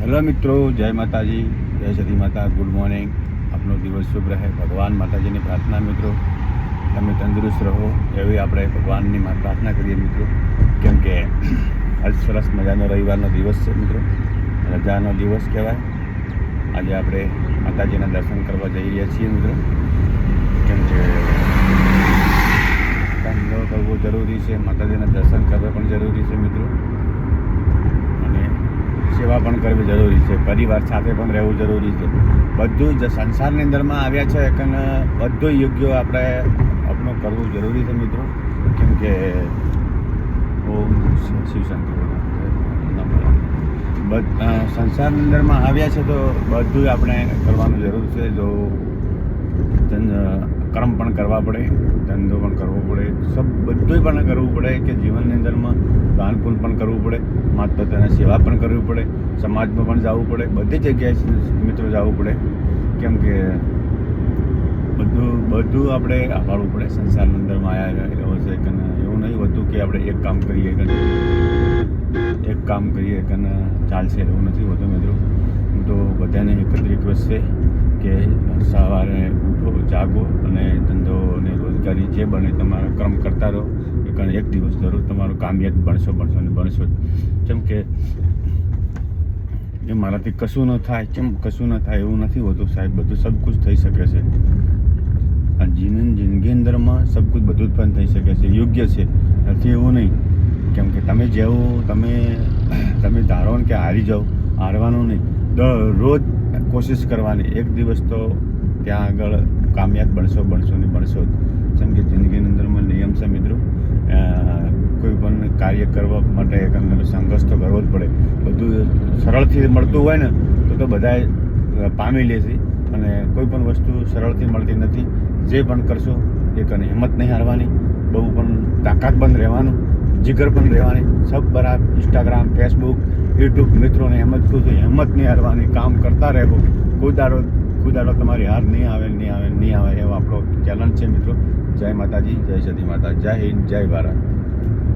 Hello મિત્રો, જય માતાજી, જય સતી માતા, ગુડ મોર્નિંગ. આપનો દિવસ શુભ રહે. ભગવાન માતાજીની પ્રાર્થના મિત્રો, તમે તંદુરસ્ત રહો એવી આપણે ભગવાનની પ્રાર્થના કરીએ મિત્રો. કેમ કે આજ સરસ મજાનો રવિવારનો દિવસ છે મિત્રો, રજાનો દિવસ કહેવાય. આજે આપણે માતાજીના દર્શન કરવા જઈ રહ્યા છીએ મિત્રો. કેમ કે ધંધો કરવો જરૂરી છે, માતાજીના દર્શન કરવા પણ જરૂરી છે મિત્રો, અને સેવા પણ કરવી જરૂરી છે, પરિવાર સાથે પણ રહેવું જરૂરી છે. બધું જ સંસારની અંદરમાં આવ્યા છે અને બધું યોગ્ય આપણે આપણું કરવું જરૂરી છે મિત્રો. કેમ કે ઓમ શિવ શંકર સંસારની અંદરમાં આવ્યા છે તો બધું આપણે કરવાનું જરૂર છે. જો કર્મ પણ કરવા પડે, ધંધો પણ કરવો પડે, બધું પણ કરવું પડે કે જીવનની અંદરમાં દાન પુણ્ય પણ કરવું પડે, માતા પિતાની સેવા પણ કરવી પડે, સમાજમાં પણ જવું પડે, બધી જગ્યાએ મિત્રો જવું પડે. કેમ કે બધું આપણે આભાળવું પડે. સંસારની અંદરમાં આવ્યા એવો છે કે એવું નહીં હોતું કે આપણે એક કામ કરીએ કે ચાલશે, એવું નથી હોતું મિત્રો. હું તો બધાને એક જ રિક્વેસ્ટ છે કે સવારે ઉઠો, જાગો અને ધંધો અને રોજગારી જે બને તમારા કર્મ કરતા રહો. એક દિવસ જરૂર તમારું કામયાબ બનશો જ. જેમ કે એ મારાથી કશું ન થાય, કેમ કશું ન થાય એવું નથી હોતું સાહેબ. બધું સબ કુછ થઈ શકે છે. આ જિંદગી અંદરમાં સબ કુછ બધું જ પણ થઈ શકે છે, યોગ્ય છે, નથી એવું નહીં. કેમ કે તમે જેવું તમે ધારો ને કે હારી જાઓ, હારવાનું નહીં, દરરોજ કોશિશ કરવાની. એક દિવસ તો ત્યાં આગળ કામયાબ બનશો જ. જેમ કે જિંદગીની અંદરમાં નિયમ છે મિત્રો, કોઈ પણ કાર્ય કરવા માટે સંઘર્ષ તો કરવો જ પડે. બધું સરળથી મળતું હોય ને તો બધાએ પામી લે છે, અને કોઈ પણ વસ્તુ સરળથી મળતી નથી. જે પણ કરશો એ કરીને હિંમત નહીં હારવાની, બહુ પણ તાકાત બંધ રહેવાનું, જીગર પણ રહેવાની. સબ બરાબર ઇન્સ્ટાગ્રામ, ફેસબુક, યુટ્યુબ મિત્રોને એમ જ કહું છું, હિંમત નહીં હારવાની, કામ કરતા રહેવો. કોઈ દાડો તમારી હાર નહીં આવે એવો આપણો ચેલેન્જ છે મિત્રો. જય માતાજી, જય સતી માતા, જય હિન્દ, જય ભારત.